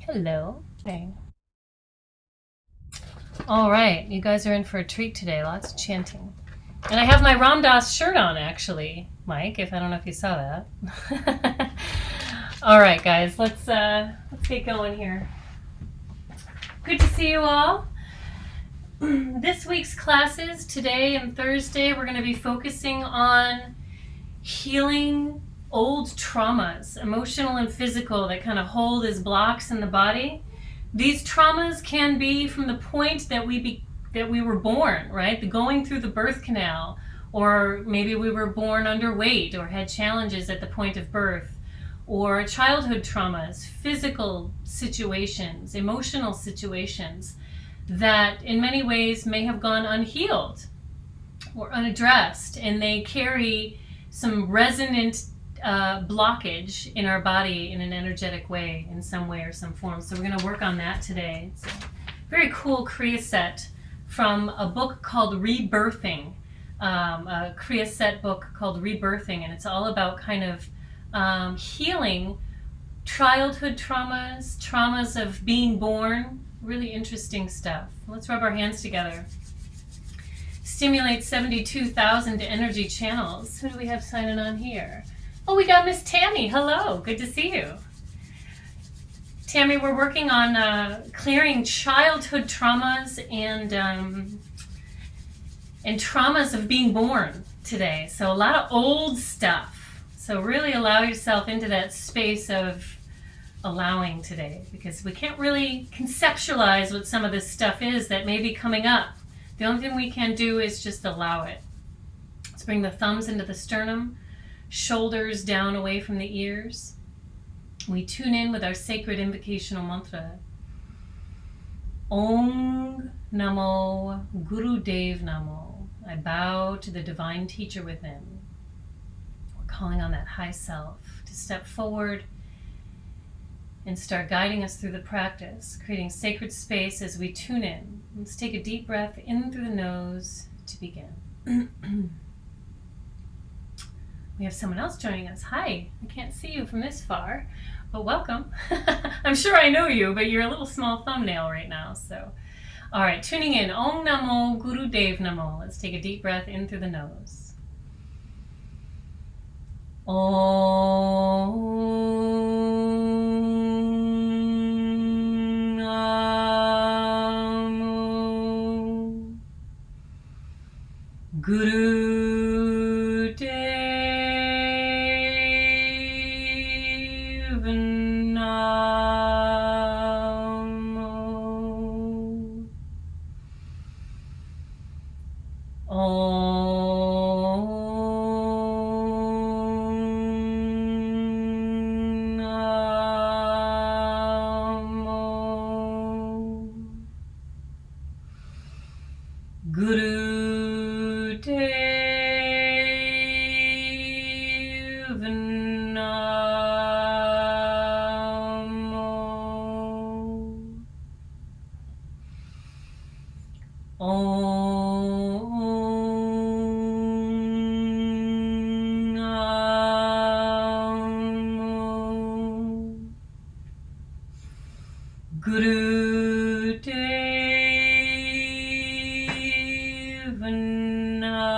Hello. Hey. All right, you guys are in for a treat today. Lots of chanting. And I have my Ram Dass shirt on, actually, Mike, if I don't know if you saw that. All right, guys, let's get going here. Good to see you all. This week's classes, today and Thursday, we're going to be focusing on healing old traumas, emotional and physical, that kind of hold as blocks in the body. These traumas can be from the point that we were born, right? The going through the birth canal, or maybe we were born underweight or had challenges at the point of birth, or childhood traumas, physical situations, emotional situations that in many ways may have gone unhealed or unaddressed, and they carry some resonant blockage in our body in an energetic way, in some way or some form. So we're going to work on that today. It's a very cool Kriya set from a book called Rebirthing, a Kriya set book called Rebirthing, and it's all about kind of healing childhood traumas of being born. Really interesting stuff. Let's rub our hands together. Stimulate 72,000 energy channels. Who do we have signing on here? Oh, we got Miss Tammy. Hello, good to see you. Tammy, we're working on clearing childhood traumas and traumas of being born today. So a lot of old stuff. So really allow yourself into that space of allowing today, because we can't really conceptualize what some of this stuff is that may be coming up. The only thing we can do is just allow it. Let's bring the thumbs into the sternum, shoulders down away from the ears. We tune in with our sacred invocational mantra. Om Namo Guru Dev Namo. I bow to the divine teacher within. We're calling on that high self to step forward and start guiding us through the practice, creating sacred space as we tune in. Let's take a deep breath in through the nose to begin. We have someone else joining us. Hi, I can't see you from this far, but welcome. I'm sure I know you, but you're a little small thumbnail right now. So, all right, tuning in. Om Namo Guru Dev Namo. Let's take a deep breath in through the nose. Om Namo Guru Dev Namo. Guru Dev Namo. Om Namo Guru Dev Namo.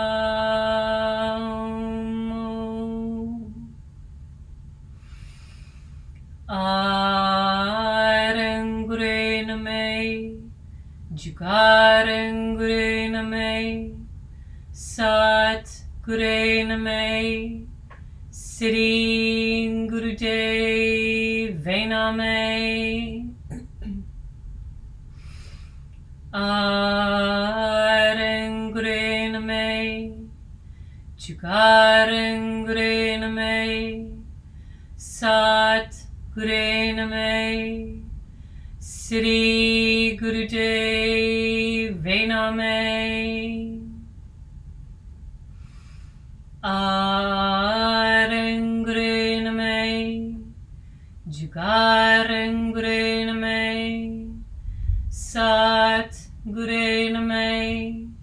Arangure Name, Jugarangure Name, Sat Gure Name, Sri Guru Dev Name. Arangure Name, Jugarangure Name, Sat Gure Name, Sri Guru Dev Name. Arangure Name, Jugarangure Name, Sat Gure Name,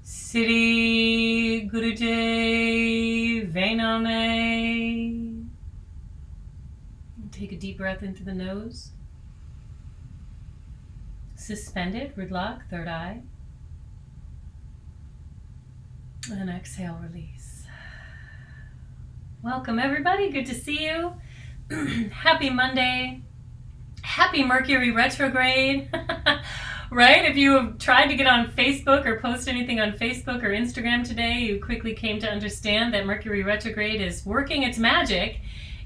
Sri Guru Dev Name. Take a deep breath into the nose. suspended, root lock, third eye. And exhale, release. Welcome everybody, good to see you. Happy Monday. Happy Mercury retrograde. Right? If you have tried to get on Facebook or post anything on Facebook or Instagram today, you quickly came to understand that Mercury retrograde is working its magic,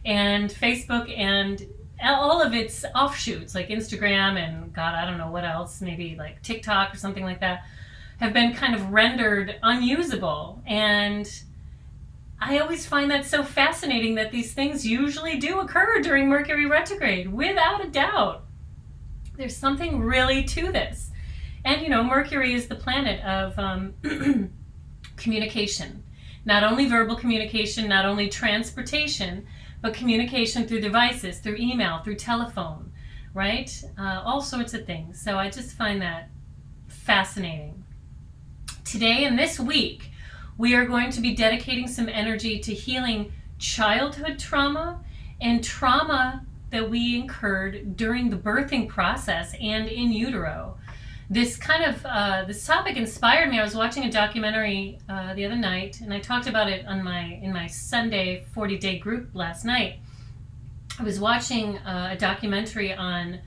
and Facebook and all of its offshoots like Instagram and God, I don't know what else, maybe like TikTok or something like that, have been kind of rendered unusable. And I always find that so fascinating that these things usually do occur during Mercury retrograde, without a doubt. There's something really to this. And you know, Mercury is the planet of communication. Not only verbal communication, not only transportation, but communication through devices, through email, through telephone, right? All sorts of things. So I just find that fascinating. Today and this week, we are going to be dedicating some energy to healing childhood trauma and trauma that we incurred during the birthing process and in utero. This topic inspired me. I was watching a documentary the other night, and I talked about it in my Sunday 40-day group last night. I was watching a documentary on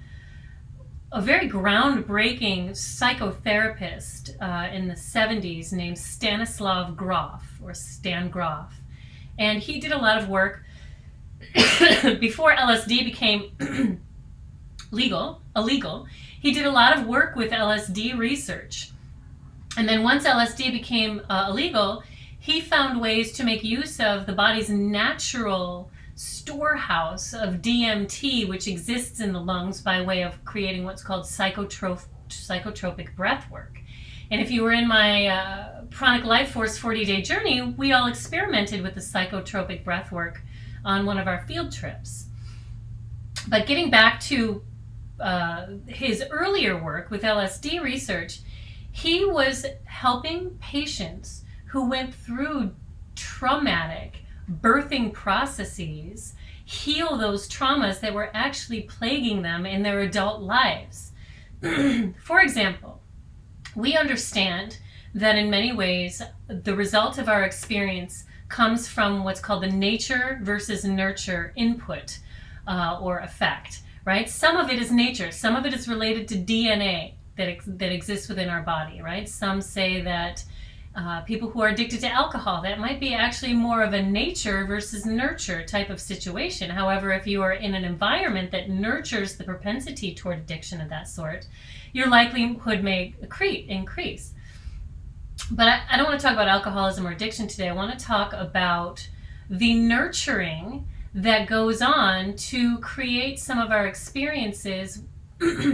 a very groundbreaking psychotherapist in the 70s named Stanislav Grof, or Stan Grof. And he did a lot of work before LSD became illegal. He did a lot of work with LSD research. And then once LSD became illegal, he found ways to make use of the body's natural storehouse of DMT, which exists in the lungs, by way of creating what's called psychotropic breath work. And if you were in my Pranic Life Force 40-day journey, we all experimented with the psychotropic breath work on one of our field trips. But getting back to his earlier work with LSD research, he was helping patients who went through traumatic birthing processes heal those traumas that were actually plaguing them in their adult lives. For example, we understand that in many ways the result of our experience comes from what's called the nature versus nurture input or effect, right? Some of it is nature, some of it is related to DNA that exists within our body, right? Some say that people who are addicted to alcohol, that might be actually more of a nature versus nurture type of situation. However, if you are in an environment that nurtures the propensity toward addiction of that sort, your likelihood may increase. But I don't want to talk about alcoholism or addiction today. I want to talk about the nurturing that goes on to create some of our experiences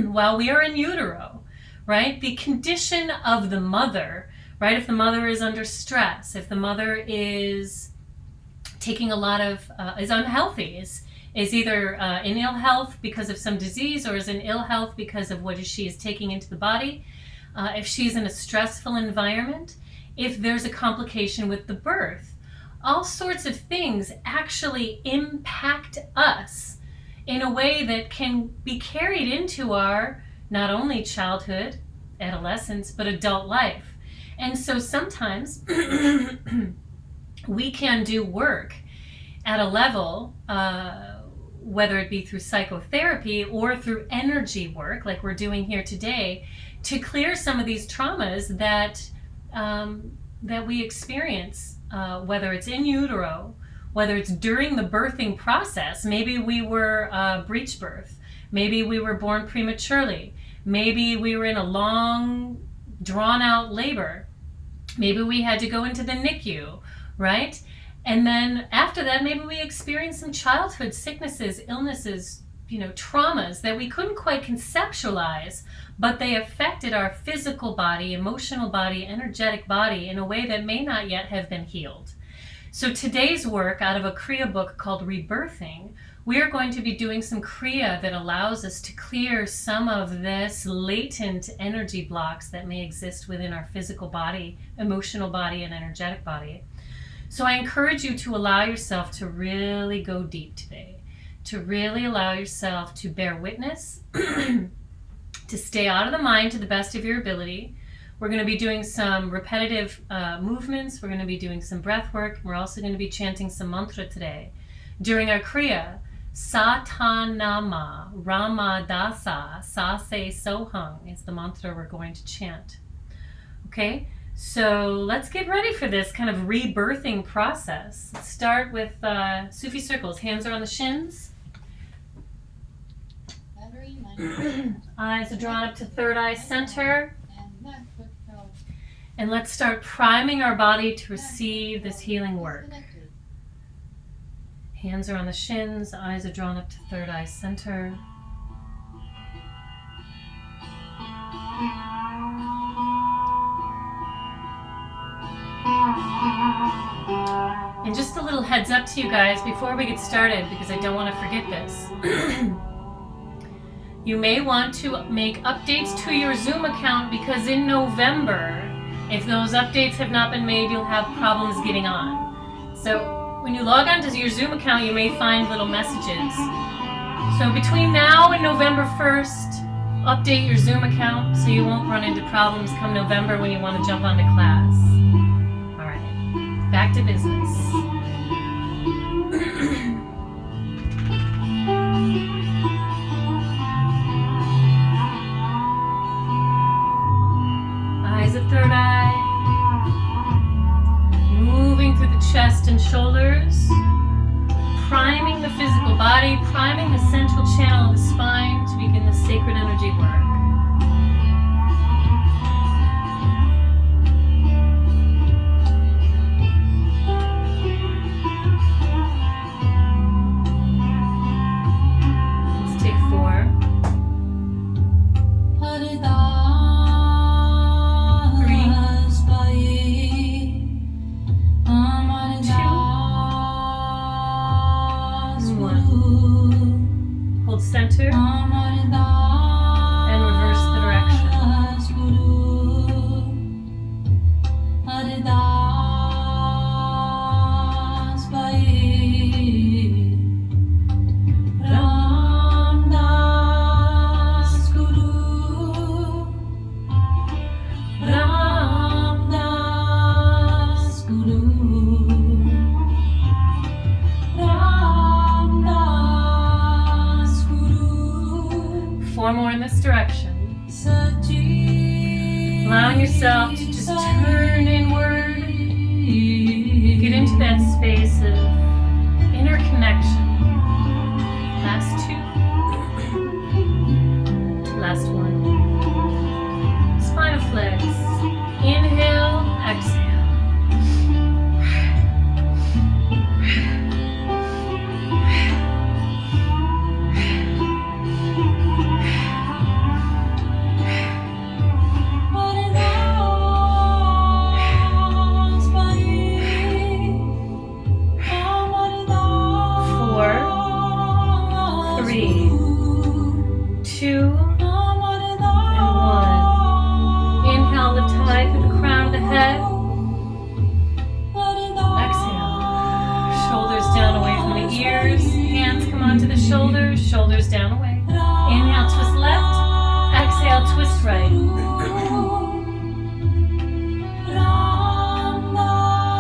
while we are in utero, right? The condition of the mother, right? If the mother is under stress, if the mother is taking a lot of, is unhealthy, is either in ill health because of some disease, or is in ill health because of what she is taking into the body, if she's in a stressful environment, if there's a complication with the birth, all sorts of things actually impact us in a way that can be carried into our not only childhood, adolescence, but adult life. And so sometimes we can do work at a level, whether it be through psychotherapy or through energy work like we're doing here today, to clear some of these traumas that we experience, whether it's in utero, whether it's during the birthing process. Maybe we were breech birth, maybe we were born prematurely, maybe we were in a long drawn out labor, maybe we had to go into the NICU, right? And then after that, maybe we experienced some childhood sicknesses, illnesses, traumas that we couldn't quite conceptualize, but they affected our physical body, emotional body, energetic body in a way that may not yet have been healed. So today's work, out of a Kriya book called Rebirthing, we are going to be doing some Kriya that allows us to clear some of this latent energy blocks that may exist within our physical body, emotional body, and energetic body. So I encourage you to allow yourself to really go deep today, to really allow yourself to bear witness to stay out of the mind to the best of your ability. We're going to be doing some repetitive movements. We're going to be doing some breath work. We're also going to be chanting some mantra today. During our Kriya, Satanama Ramadasa Sase Sohang is the mantra we're going to chant. Okay, so let's get ready for this kind of rebirthing process. Let's start with Sufi circles. Hands are on the shins. Eyes are drawn up to third eye center. And let's start priming our body to receive this healing work. Hands are on the shins, eyes are drawn up to third eye center. And just a little heads up to you guys before we get started, because I don't want to forget this. You may want to make updates to your Zoom account, because in November, if those updates have not been made, you'll have problems getting on. So when you log on to your Zoom account, you may find little messages. So between now and November 1st, update your Zoom account so you won't run into problems come November when you want to jump onto class. All right, back to business. Eyes at third eye, moving through the chest and shoulders, priming the physical body, priming the central channel of the spine to begin the sacred energy work. Let's take 4. 2, 1. Hold center and reverse the direction. Four more in this direction. Allowing yourself to just turn inward. Get into that space of inner connection. Last 2. Last 1. Spinal flex. Inhale, exhale. Shoulders down away. Inhale, twist left. Exhale, twist right.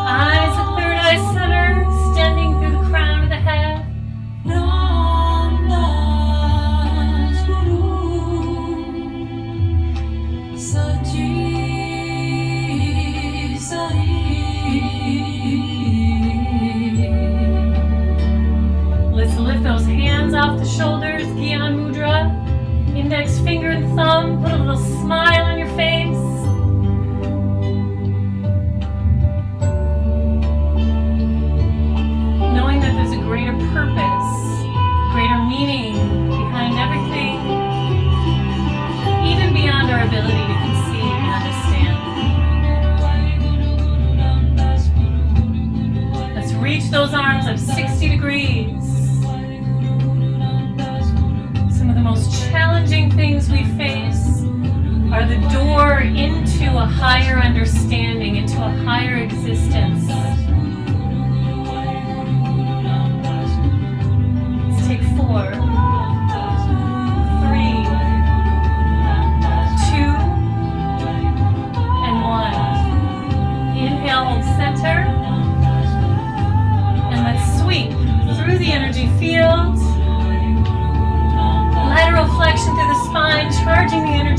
Eyes at third eye center, extending through the crown of the head. Let's lift those hands off the shoulders, Gyan Mudra. Index finger and thumb, put a little smile on your face. Knowing that there's a greater purpose, greater meaning behind everything, even beyond our ability to conceive and understand. Let's reach those arms up 60 degrees. Some of the most challenging things we face are the door into a higher understanding, into a higher existence. Let's take 4, 3,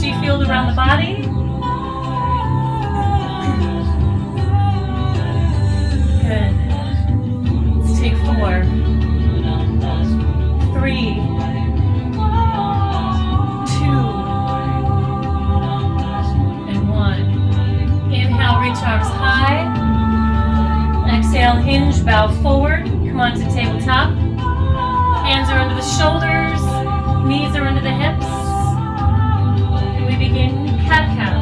energy field around the body. Good. Let's take 4, 3, 2, and 1. Inhale, reach arms high. Exhale, hinge, bow forward. Come on to tabletop. Hands are under the shoulders, knees are under the hips. And we begin cat-cow.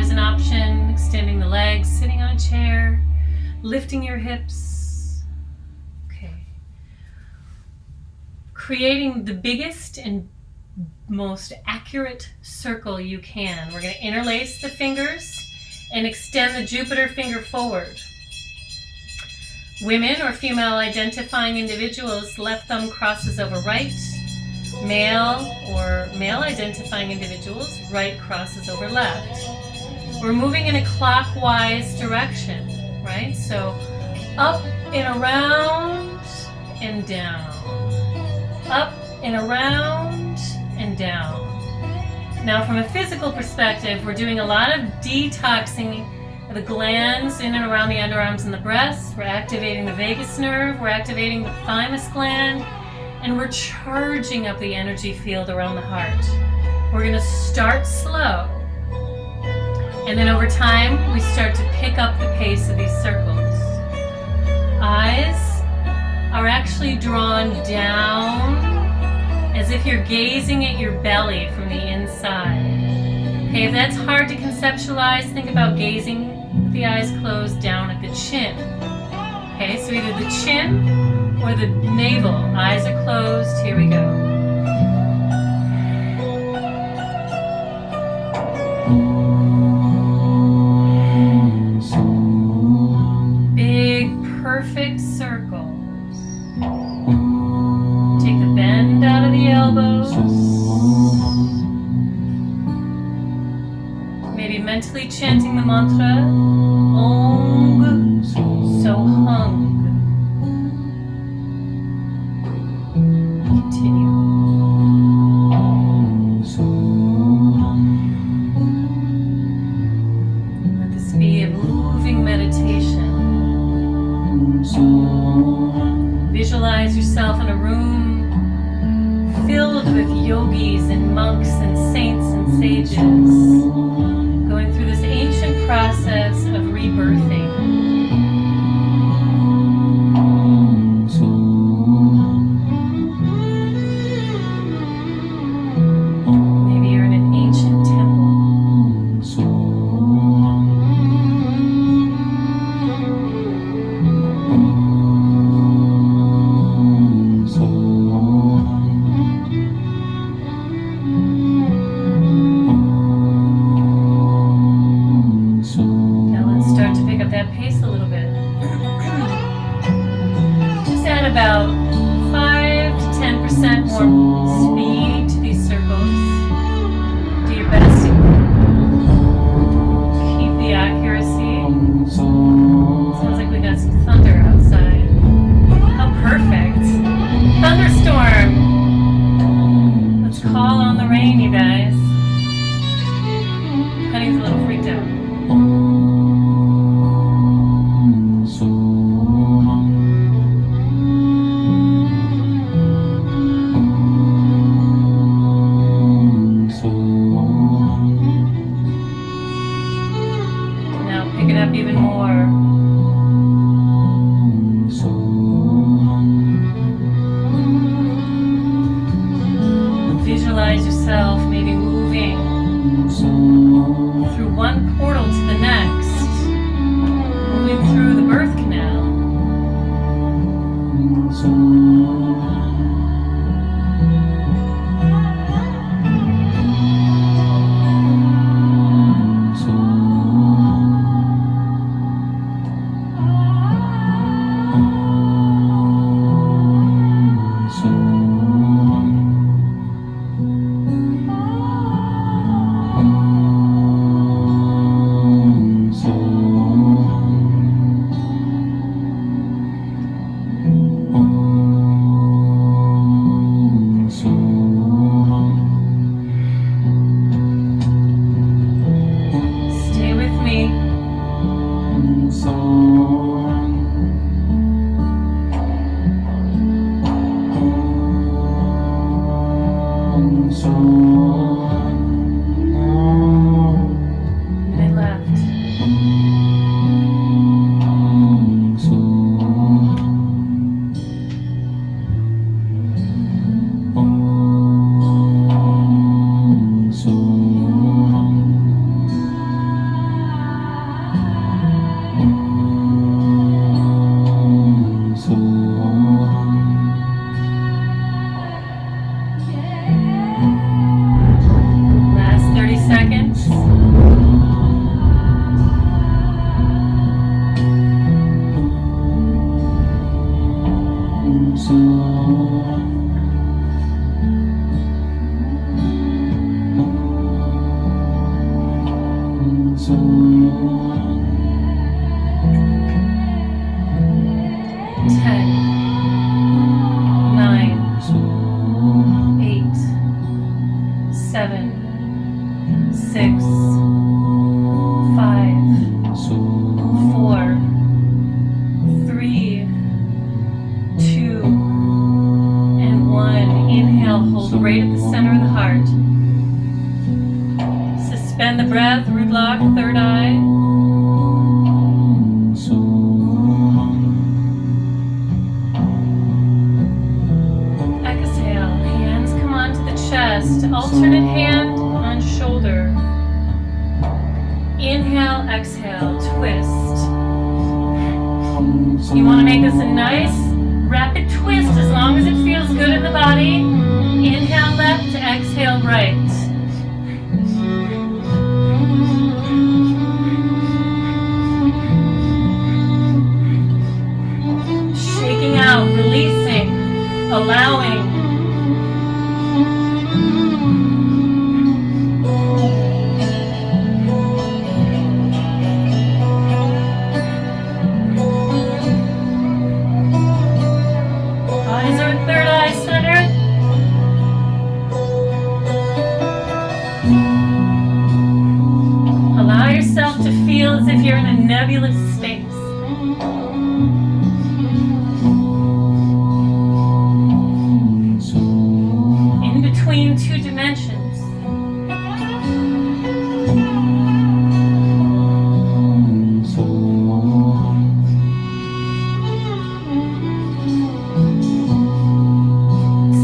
'Cushion, extending the legs, sitting on a chair, lifting your hips. Okay. Creating the biggest and most accurate circle you can. We're going to interlace the fingers and extend the Jupiter finger forward. Women or female identifying individuals, left thumb crosses over right. Male or male identifying individuals, right crosses over left. We're moving in a clockwise direction, right? So up and around and down. Up and around and down. Now from a physical perspective, we're doing a lot of detoxing the glands in and around the underarms and the breast. We're activating the vagus nerve, we're activating the thymus gland, and we're charging up the energy field around the heart. We're going to start slow, and then over time we start to pick up the pace of these circles. Eyes are actually drawn down as if you're gazing at your belly from the inside. Okay, if that's hard to conceptualize, think about gazing with the eyes closed down at the chin. Okay, so either the chin or the navel. Eyes are closed. Here we go. Big, perfect circles. Take the chanting the mantra Om Sohung. Continue. Let this be a moving meditation. Visualize yourself in a room filled with yogis and monks and saints and sages, going through this ancient process of rebirthing. Maybe you're in an ancient temple. That pace a little bit. Just add about 5 to 10% more speed to these circles. Do your best to keep the accuracy. Sounds like we got some thunder outside. How perfect. Thunderstorm. Let's call on the rain, you guys. Honey's a little freaked out. Pick it up even more. Visualize yourself maybe moving through one portal to the next, moving through the birth canal. Minute left. 30 seconds. Ten, 9, 8, 7, 6, 5, 4, 3, 2, and 1. Inhale, hold right at the center of the heart. Suspend the breath, root lock, third eye. Exhale, hands come onto the chest, alternate hand on shoulder. Inhale, exhale, twist. You want to make this a nice rapid twist as long as it feels good in the body. Inhale left, exhale right. Shaking out, releasing, allowing. In between two dimensions.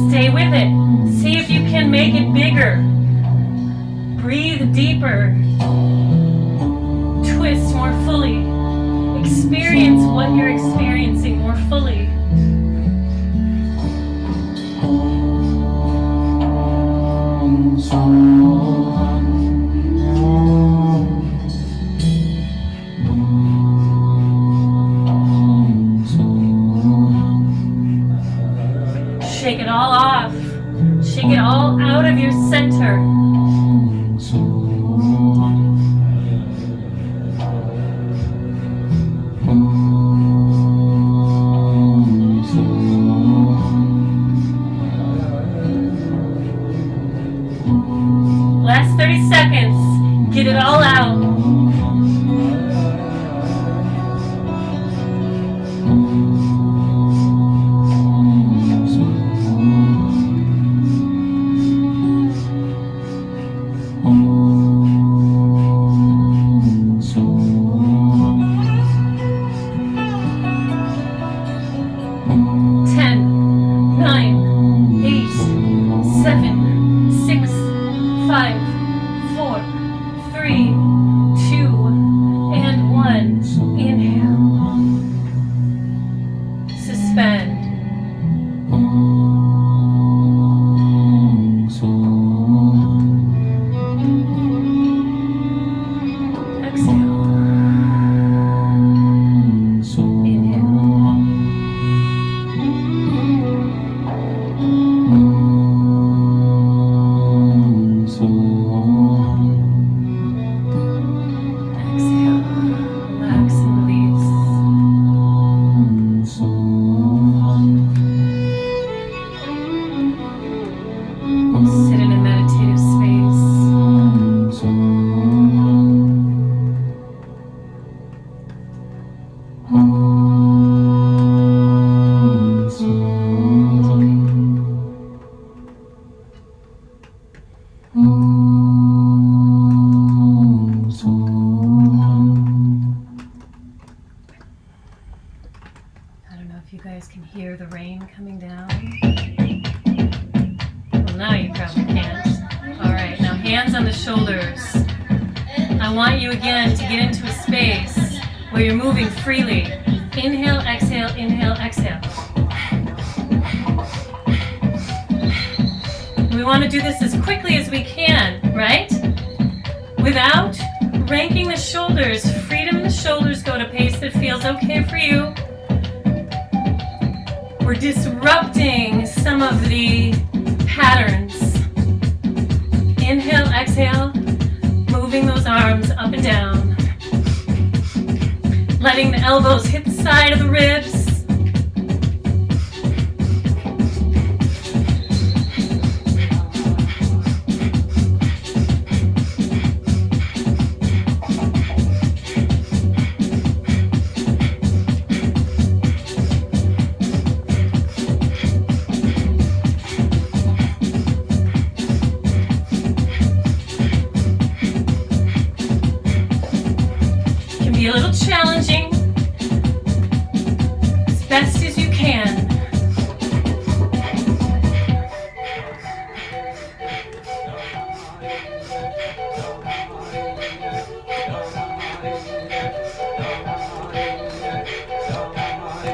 Stay with it. See if you can make it bigger. Breathe deeper. Twist more fully. Experience what you're experiencing more fully. Shake it all off. Shake it all out of your center. Last 30 seconds. Get it all out. Sit in a meditative space. I don't know if you guys can hear the rain coming down. Now you probably can't. All right, now hands on the shoulders. I want you again to get into a space where you're moving freely. Inhale, exhale, inhale, exhale. We want to do this as quickly as we can, right? Without ranking the shoulders. Freedom in the shoulders. Go at a pace that feels okay for you. We're disrupting some of the patterns. Inhale, exhale, moving those arms up and down. Letting the elbows hit the side of the ribs. Be a little challenging, as best as you can.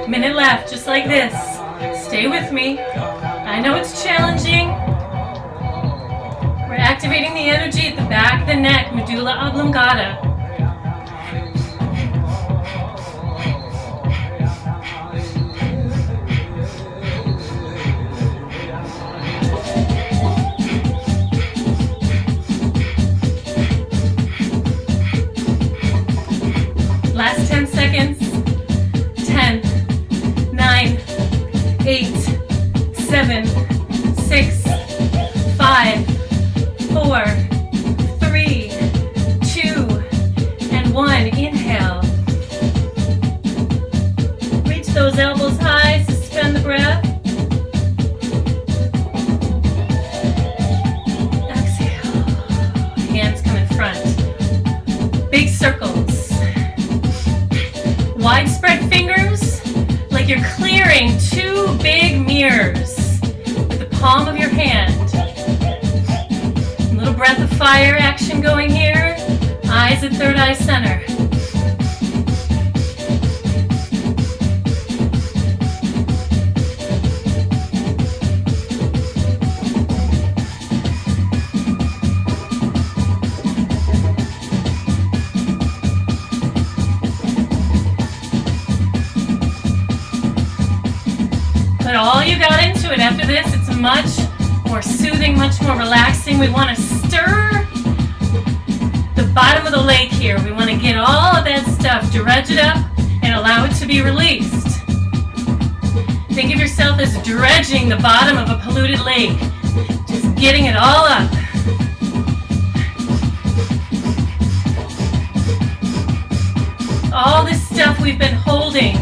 Minute left, just like this. Stay with me. I know it's challenging. We're activating the energy at the back of the neck, medulla oblongata. Last 10 seconds. 10, 9, 8, 7, 6, 5, 4, 3, 2, those elbows high, suspend the breath. Exhale. Hands come in front. Big circles. Widespread fingers, like you're clearing two big mirrors with the palm of your hand. A little breath of fire action going here. Eyes at third eye center. Put all you got into it. After this, it's much more soothing, much more relaxing. We want to stir the bottom of the lake here. We want to get all of that stuff, dredge it up, and allow it to be released. Think of yourself as dredging the bottom of a polluted lake. Just getting it all up. All this stuff we've been holding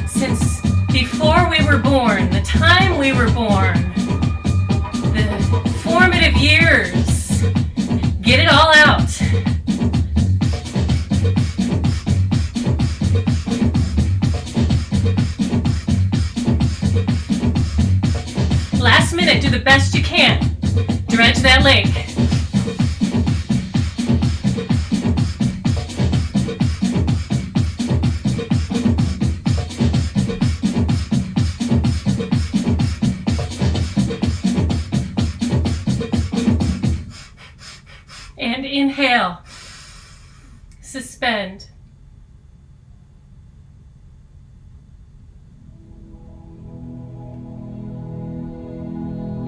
since before we were born, the time we were born, the formative years. Get it all out. Last minute, do the best you can. Dredge that lake. And inhale. Suspend.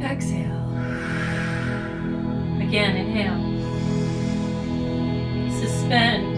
Exhale. Again, inhale. Suspend.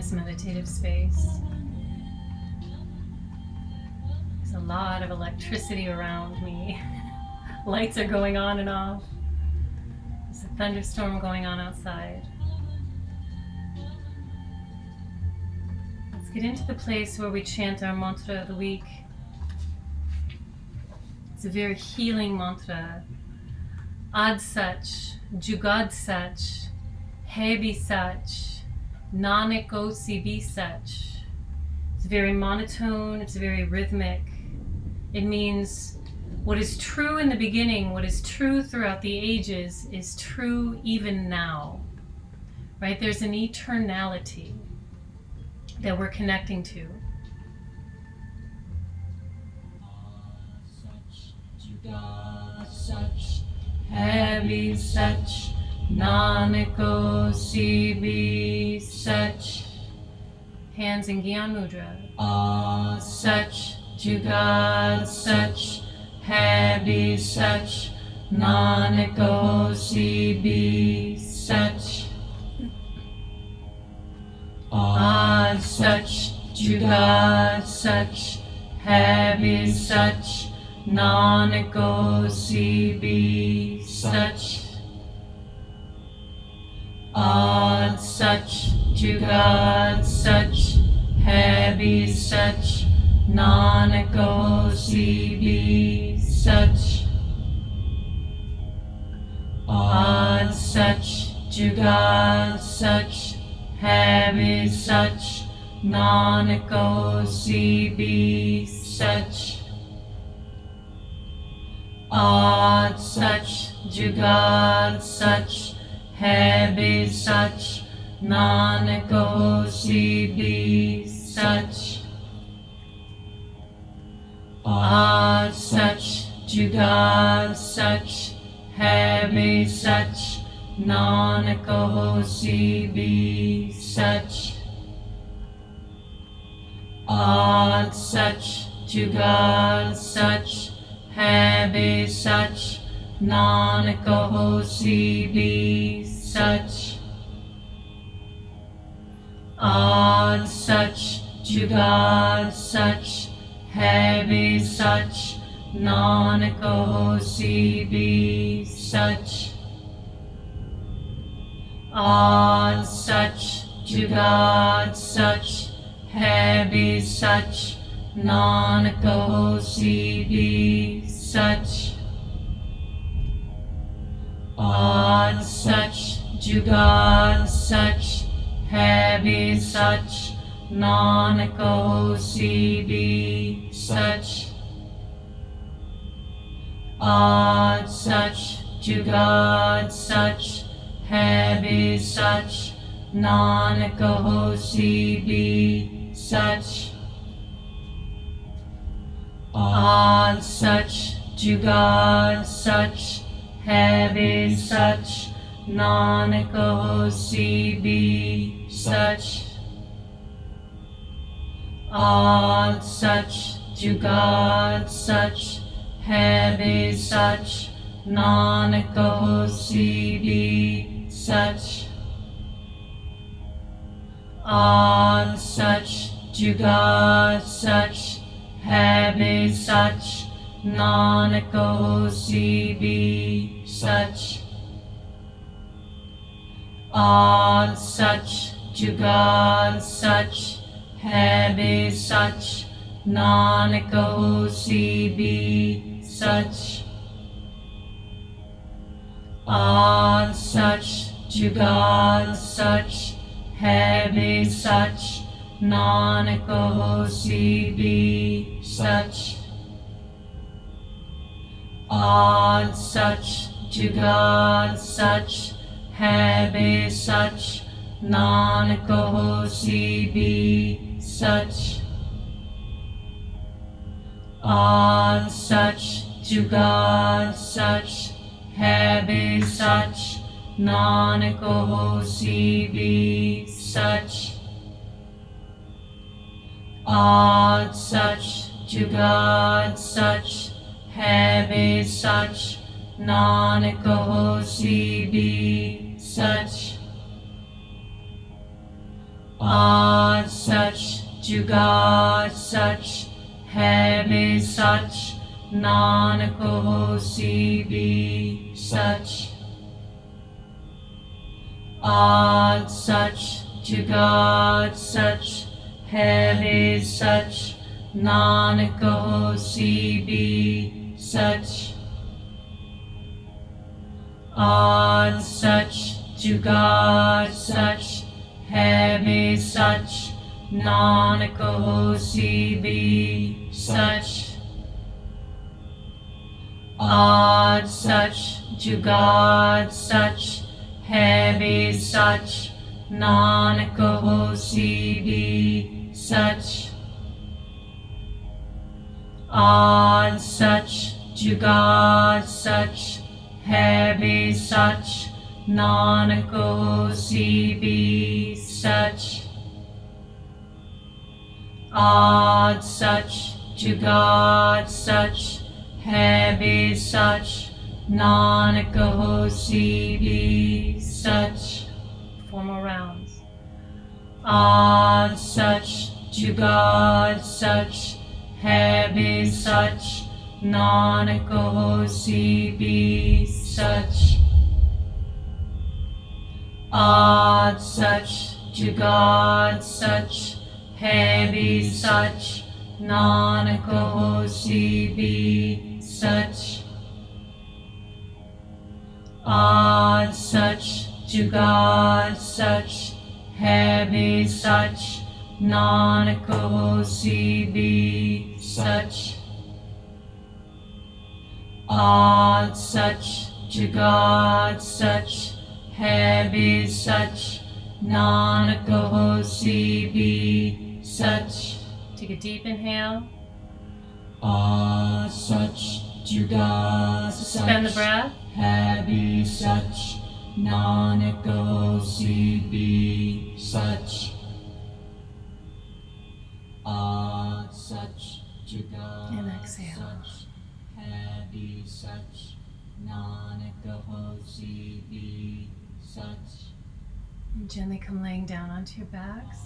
this meditative space. There's a lot of electricity around me. Lights are going on and off. There's a thunderstorm going on outside. Let's get into the place where we chant our mantra of the week. It's a very healing mantra. Ad Sach, Jugad Sach, Hai Bhi Sach, Nanak Osi Bhi Sach. It's very monotone, it's very rhythmic. It means what is true in the beginning, what is true throughout the ages, is true even now. Right? There's an eternality that we're connecting to. Hai Bhi Sach, Nanak Osi Bhi Sach. Hands in Gyan Mudra. Sach, Jugad Sach, Hai Bhi Sach, Nanak Osi Bhi Sach. Ad Sach, Jugad Sach, Hai Bhi Sach, Nanak Osi Bhi Sach. Ad Sach, Jugad Sach, Hai Bhi Sach, Nanak Osi Bhi Sach. Ad Sach, Jugad Sach, Hai Bhi Sach, Nanak Osi Bhi Sach. Ad Sach, Jugad Sach, Hai Bhi Sach, Nanak Osi Bhi Sach. Ad Sach, Jugad Sach, Hai Bhi Sach, Nanak Osi Bhi Sach. Ad Sach, Jugad Sach, Hai Bhi Sach, Nanak Osi Bhi Sach. Ad Sach, Jugad Sach, Hai Bhi Sach, Nanak Osi Bhi Sach. Ad Sach, Jugad Sach, Hai Bhi Sach, Nanak Osi Bhi Sach. Ad Sach, Jugad Sach, Hai Bhi Sach, Nanak Osi Bhi Sach. Ad Sach, Jugad Sach, Hai Bhi Sach, Nanak Osi Bhi Sach. Ad Sach, Jugad Sach, Hai Bhi Sach, Nanak Osi Bhi Sach. Ad Sach, Jugad Sach, Hai Bhi Sach, Nanak Osi Bhi Sach. Ad Sach, Jugad Sach, Hai Bhi Sach, Nanak Osi Bhi Sach. Ad Sach, Jugad Sach, Hai Bhi Sach, Nanak Osi Bhi Sach. Ad Sach, Jugad Sach, Hai Bhi Sach, Nanak Osi Bhi Sach. Ad Sach, Jugad Sach, Hai Bhi Sach, Nanak Osi Bhi Sach. Ad Sach, Jugad Sach, Hai Bhi Sach, Nanak Osi Bhi Sach. Ad Sach, Jugad Sach, Hai Bhi Sach, Nanak Osi Bhi Sach. Ad Sach, Jugat Sach, है भी सच, नानक होसी भी सच। आद सच, जुगाद सच, है भी सच, नानक होसी भी सच। आद सच, जुगाद सच, है भी सच, नानक होसी भी सच। आद सच, जुगाद सच, है भी सच, नानक होसी भी सच। आद सच, जुगाद सच, है भी सच, नानक होसी भी सच। आद सच, जुगाद सच, है भी सच, नानक होसी भी सच। 4 more rounds. Ad Sach, Jugaad Sach, है भी सच, नानक होसी भी सच। Ad Sach, Jugaad Sach, है भी सच, नानक होसी भी सच। आद सच, जुगाद सच, है भी सच, नानक होसी भी सच। आद सच, जुगाद सच, है भी सच, नानक होसी भी सच। Take a deep inhale. Ad Sach, Jugaad Sach, suspend the breath. है भी सच, नानक होसी भी सच। आद सच, जुगाद सच, है भी सच, नानक होसी भी सच। And gently come laying down onto your backs.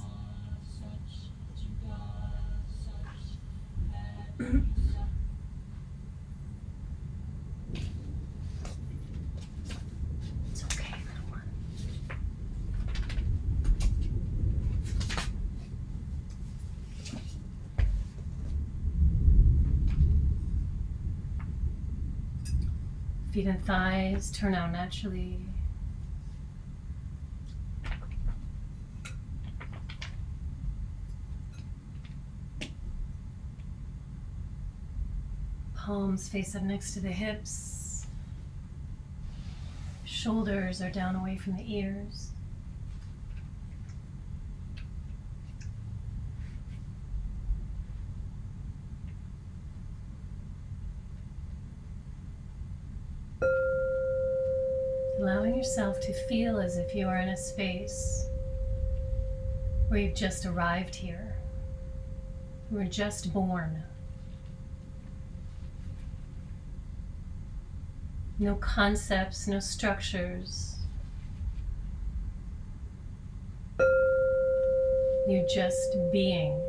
It's okay, little one. Feet and thighs turn out naturally. Palms face up next to the hips. Shoulders are down away from the ears. Allowing yourself to feel as if you are in a space where you've just arrived here. You were just born. No concepts, no structures. You're just being.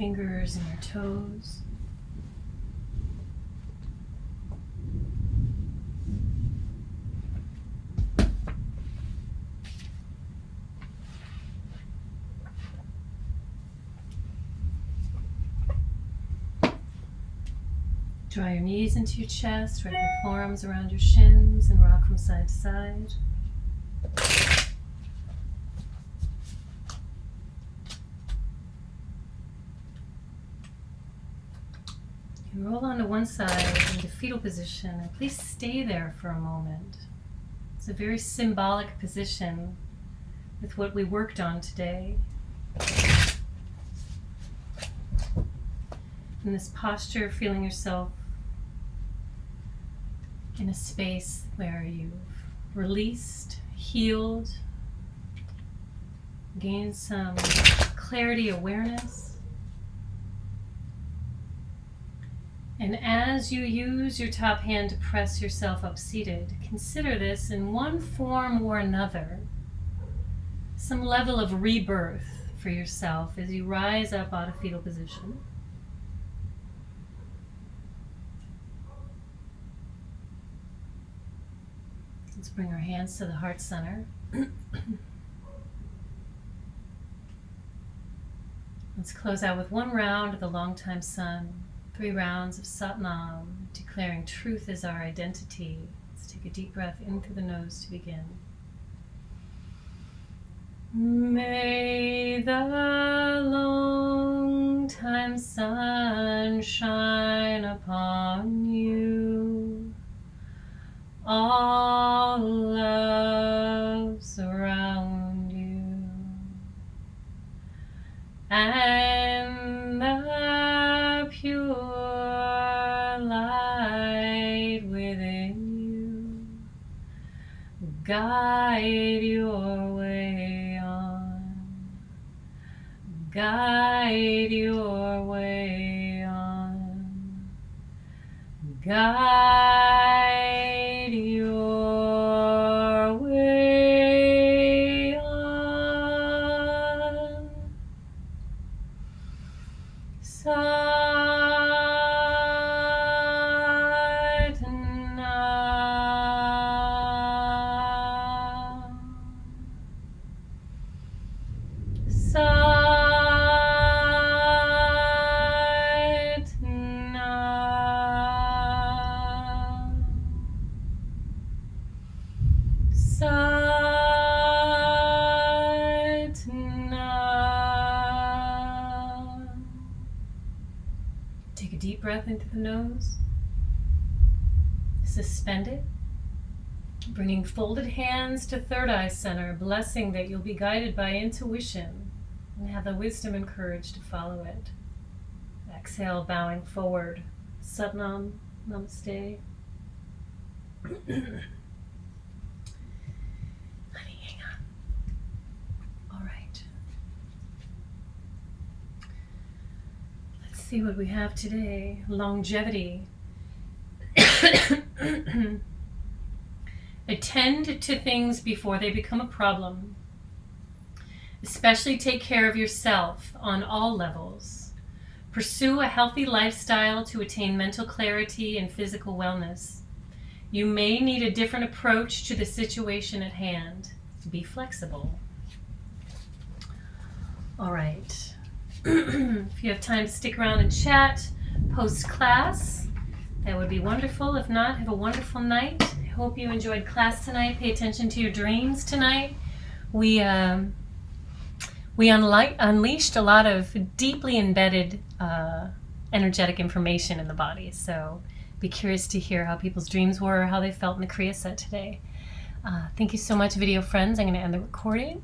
fingers and your toes. Draw your knees into your chest, wrap your forearms around your shins, and rock from side to side. You roll onto one side into fetal position, and please stay there for a moment. It's a very symbolic position with what we worked on today. In this posture, feeling yourself in a space where you've released, healed, gained some clarity, awareness. And as you use your top hand to press yourself up seated, consider this in one form or another, some level of rebirth for yourself as you rise up out of fetal position. Let's bring our hands to the heart center. Let's close out with one round of the long time sun, 3 rounds of Satnam, declaring truth is our identity. Let's take a deep breath in through the nose to begin. May the long time sun shine upon you. All love surround you, and the pure light within you guide your way on, guide your way on, guide your way on. Satnam. Satnam. Satnam. Take a deep breath into the nose. Suspend it. Bringing folded hands to third eye center, blessing that you'll be guided by intuition and have the wisdom and courage to follow it. Exhale, bowing forward. Satnam. Namaste. Honey, hang on. All right. Let's see what we have today. Longevity. Attend to things before they become a problem. Especially take care of yourself on all levels. Pursue a healthy lifestyle to attain mental clarity and physical wellness. You may need a different approach to the situation at hand. Be flexible. All right. If you have time to stick around and chat post-class, that would be wonderful. If not, have a wonderful night. I hope you enjoyed class tonight. Pay attention to your dreams tonight. We unleashed a lot of deeply embedded energetic information in the body. So be curious to hear how people's dreams were, how they felt in the Kriya set today. Thank you so much, video friends. I'm going to end the recording.